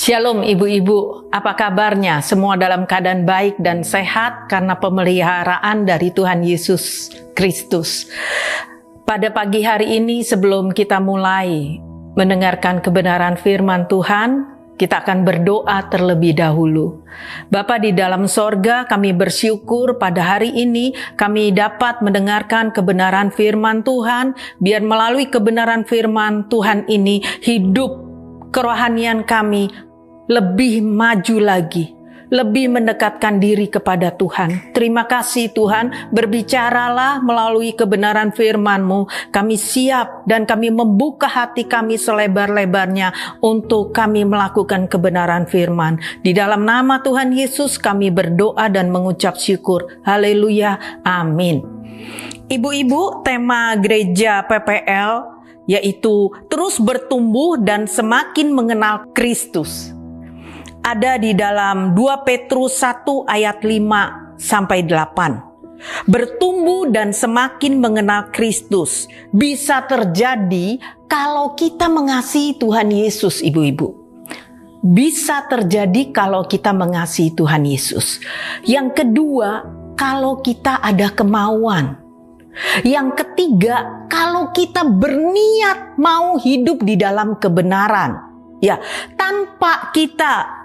Shalom ibu-ibu, apa kabarnya? Semua dalam keadaan baik dan sehat karena pemeliharaan dari Tuhan Yesus Kristus. Pada pagi hari ini sebelum kita mulai mendengarkan kebenaran firman Tuhan, kita akan berdoa terlebih dahulu. Bapa di dalam sorga, kami bersyukur pada hari ini kami dapat mendengarkan kebenaran firman Tuhan. Biar melalui kebenaran firman Tuhan ini hidup kerohanian kami lebih maju lagi, lebih mendekatkan diri kepada Tuhan. Terima kasih Tuhan, berbicaralah melalui kebenaran firman-Mu. Kami siap dan kami membuka hati kami selebar-lebarnya untuk kami melakukan kebenaran firman. Di dalam nama Tuhan Yesus kami berdoa dan mengucap syukur. Haleluya, amin. Ibu-ibu, tema gereja PPL yaitu terus bertumbuh dan semakin mengenal Kristus. Ada di dalam 2 Petrus 1 ayat 5 sampai 8. Bertumbuh dan semakin mengenal Kristus bisa terjadi kalau kita mengasihi Tuhan Yesus, ibu-ibu. Bisa terjadi kalau kita mengasihi Tuhan Yesus. Yang kedua, kalau kita ada kemauan. Yang ketiga, kalau kita berniat mau hidup di dalam kebenaran. Ya, tanpa kita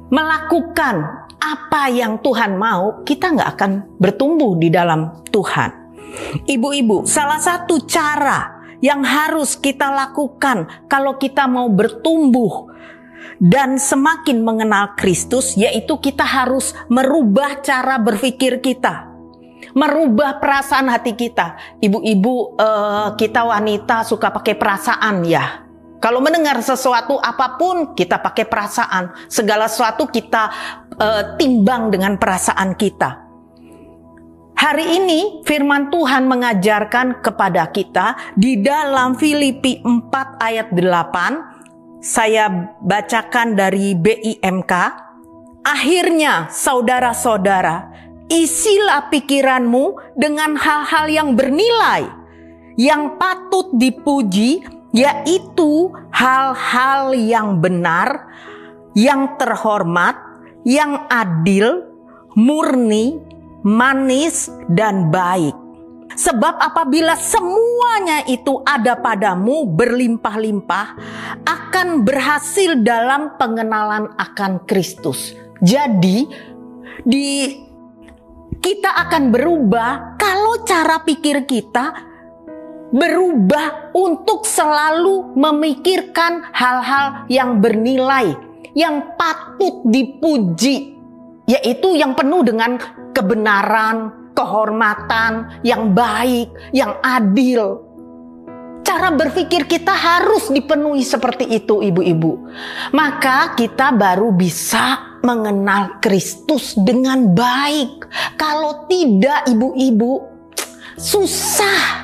melakukan apa yang Tuhan mau, kita nggak akan bertumbuh di dalam Tuhan. Ibu-ibu, salah satu cara yang harus kita lakukan kalau kita mau bertumbuh dan semakin mengenal Kristus, yaitu kita harus merubah cara berpikir kita. Merubah perasaan hati kita. Ibu-ibu, kita wanita suka pakai perasaan ya. Kalau mendengar sesuatu apapun kita pakai perasaan. Segala sesuatu kita timbang dengan perasaan kita. Hari ini firman Tuhan mengajarkan kepada kita di dalam Filipi 4 ayat 8. Saya bacakan dari BIMK. Akhirnya saudara-saudara, isilah pikiranmu dengan hal-hal yang bernilai, yang patut dipuji, yaitu hal-hal yang benar, yang terhormat, yang adil, murni, manis, dan baik. Sebab apabila semuanya itu ada padamu berlimpah-limpah, akan berhasil dalam pengenalan akan Kristus. Jadi, kita akan berubah kalau cara pikir kita berubah untuk selalu memikirkan hal-hal yang bernilai, yang patut dipuji, yaitu yang penuh dengan kebenaran, kehormatan, yang baik, yang adil. Cara berpikir kita harus dipenuhi seperti itu, ibu-ibu. Maka kita baru bisa mengenal Kristus dengan baik. Kalau tidak, ibu-ibu, susah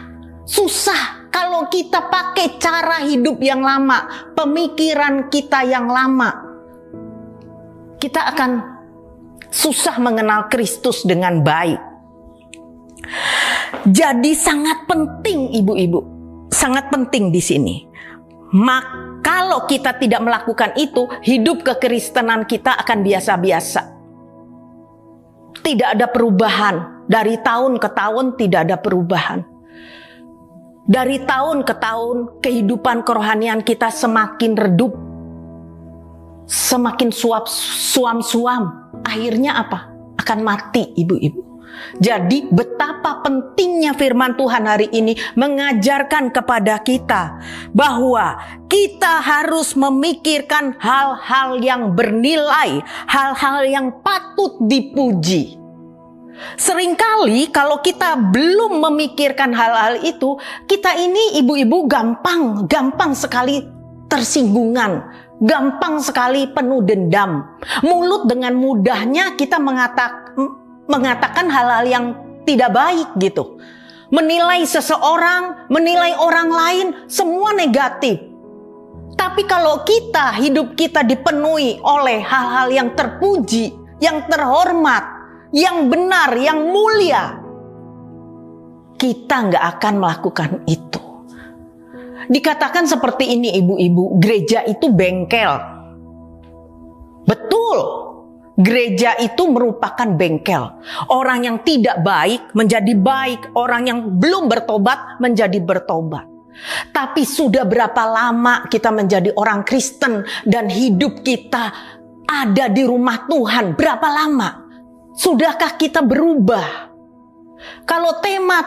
kalau kita pakai cara hidup yang lama, pemikiran kita yang lama. Kita akan susah mengenal Kristus dengan baik. Jadi sangat penting, ibu-ibu, sangat penting di sini. Maka kalau kita tidak melakukan itu, hidup kekristenan kita akan biasa-biasa. Tidak ada perubahan. Dari tahun ke tahun tidak ada perubahan. Dari tahun ke tahun kehidupan kerohanian kita semakin redup. Semakin suam-suam. Akhirnya apa? Akan mati, ibu-ibu. Jadi betapa pentingnya firman Tuhan hari ini mengajarkan kepada kita bahwa kita harus memikirkan hal-hal yang bernilai, hal-hal yang patut dipuji. Seringkali kalau kita belum memikirkan hal-hal itu, kita ini ibu-ibu gampang sekali tersinggungan, gampang sekali penuh dendam. Mulut dengan mudahnya kita mengatakan hal-hal yang tidak baik gitu. Menilai seseorang, menilai orang lain, semua negatif. Tapi kalau hidup kita dipenuhi oleh hal-hal yang terpuji, yang terhormat, yang benar, yang mulia, kita nggak akan melakukan itu. Dikatakan seperti ini ibu-ibu, gereja itu bengkel. Betul, gereja itu merupakan bengkel. Orang yang tidak baik menjadi baik, orang yang belum bertobat menjadi bertobat. Tapi sudah berapa lama kita menjadi orang Kristen dan hidup kita ada di rumah Tuhan? Berapa lama? Sudahkah kita berubah? Kalau tema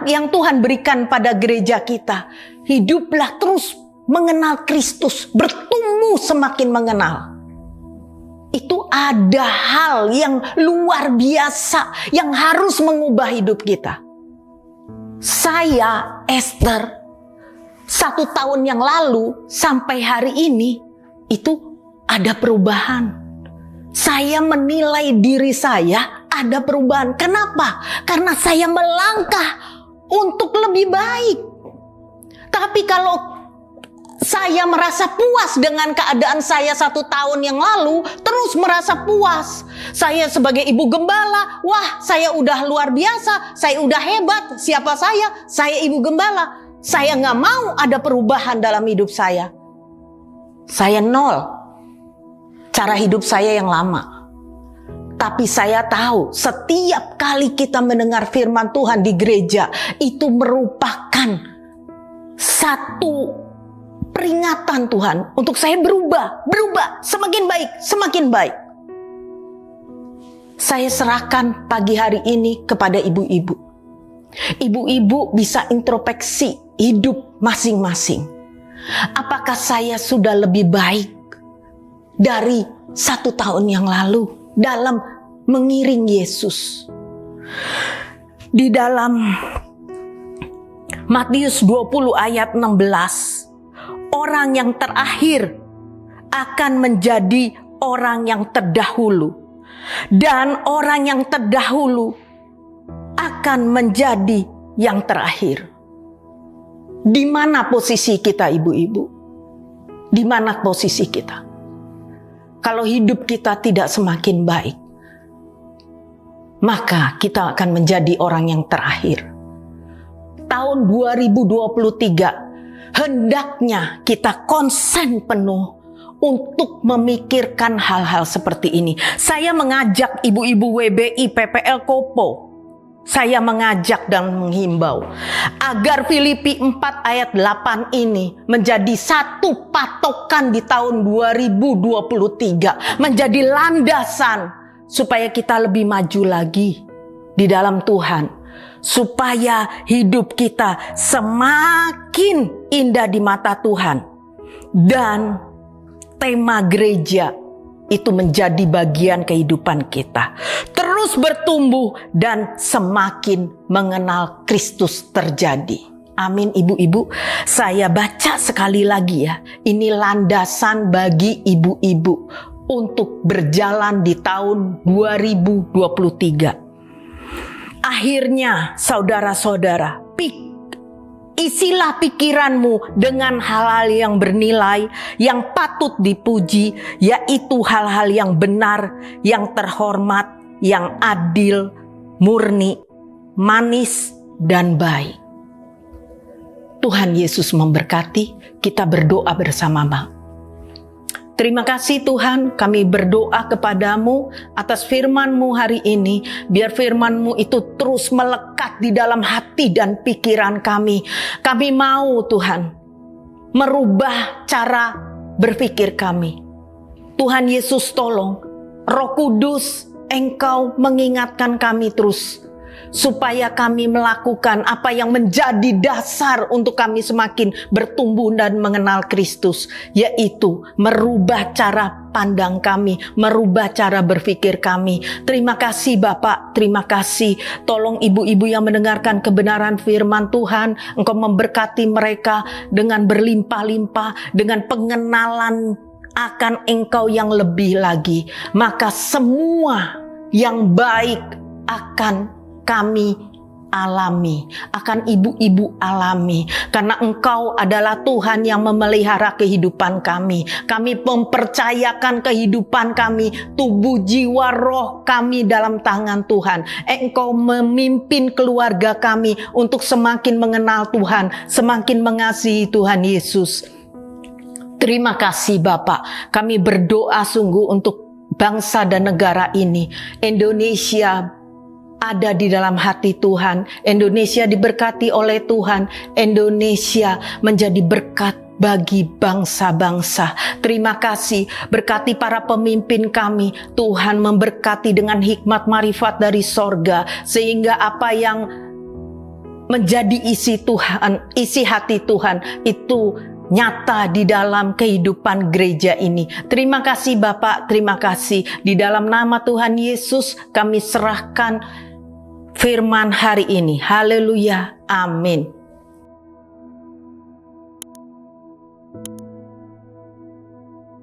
yang Tuhan berikan pada gereja kita, hiduplah terus mengenal Kristus, bertumbuh semakin mengenal. Itu ada hal yang luar biasa yang harus mengubah hidup kita. Saya, Esther, 1 tahun yang lalu sampai hari ini itu ada perubahan. Saya menilai diri saya ada perubahan. Kenapa? Karena saya melangkah untuk lebih baik. Tapi kalau saya merasa puas dengan keadaan saya 1 tahun yang lalu, terus merasa puas. Saya sebagai ibu gembala, wah saya udah luar biasa, saya udah hebat. Siapa saya? Saya ibu gembala. Saya gak mau ada perubahan dalam hidup saya. Saya nol. Cara hidup saya yang lama. Tapi saya tahu setiap kali kita mendengar firman Tuhan di gereja, itu merupakan satu peringatan Tuhan untuk saya berubah, semakin baik. Saya serahkan pagi hari ini kepada ibu-ibu. Ibu-ibu bisa introspeksi hidup masing-masing. Apakah saya sudah lebih baik dari 1 tahun yang lalu dalam mengiring Yesus? Di dalam Matius 20 ayat 16, orang yang terakhir akan menjadi orang yang terdahulu, dan orang yang terdahulu akan menjadi yang terakhir. Di mana posisi kita, ibu-ibu? Di mana posisi kita? Kalau hidup kita tidak semakin baik, maka kita akan menjadi orang yang terakhir. Tahun 2023 hendaknya kita konsen penuh untuk memikirkan hal-hal seperti ini. Saya mengajak ibu-ibu WBI PPL Kopo, saya mengajak dan menghimbau agar Filipi 4 ayat 8 ini menjadi satu patokan di tahun 2023, menjadi landasan supaya kita lebih maju lagi di dalam Tuhan, supaya hidup kita semakin indah di mata Tuhan, dan tema gereja itu menjadi bagian kehidupan kita, terus bertumbuh dan semakin mengenal Kristus terjadi. Amin ibu-ibu. Saya baca sekali lagi ya, ini landasan bagi ibu-ibu untuk berjalan di tahun 2023. Akhirnya saudara-saudara, isilah pikiranmu dengan hal-hal yang bernilai, yang patut dipuji, yaitu hal-hal yang benar, yang terhormat, yang adil, murni, manis, dan baik. Tuhan Yesus memberkati. Kita berdoa bersama-sama. Terima kasih Tuhan, kami berdoa kepadamu atas firman-Mu hari ini. Biar firman-Mu itu terus melekat di dalam hati dan pikiran kami. Kami mau Tuhan merubah cara berpikir kami. Tuhan Yesus tolong, Roh Kudus, Engkau mengingatkan kami terus, supaya kami melakukan apa yang menjadi dasar untuk kami semakin bertumbuh dan mengenal Kristus, yaitu merubah cara pandang kami, merubah cara berpikir kami. Terima kasih Bapak, terima kasih. Tolong ibu-ibu yang mendengarkan kebenaran firman Tuhan, Engkau memberkati mereka dengan berlimpah-limpah, dengan pengenalan akan Engkau yang lebih lagi. Maka semua yang baik akan kami alami, akan ibu-ibu alami, karena Engkau adalah Tuhan yang memelihara kehidupan kami. Kami mempercayakan kehidupan kami, tubuh, jiwa, roh kami dalam tangan Tuhan. Engkau memimpin keluarga kami untuk semakin mengenal Tuhan, semakin mengasihi Tuhan Yesus. Terima kasih Bapak, kami berdoa sungguh untuk bangsa dan negara ini. Indonesia ada di dalam hati Tuhan. Indonesia diberkati oleh Tuhan. Indonesia menjadi berkat bagi bangsa-bangsa. Terima kasih, berkati para pemimpin kami. Tuhan memberkati dengan hikmat marifat dari sorga, sehingga apa yang menjadi isi Tuhan, isi hati Tuhan itu nyata di dalam kehidupan gereja ini. Terima kasih Bapak, terima kasih. Di dalam nama Tuhan Yesus kami serahkan firman hari ini. Haleluya, amin.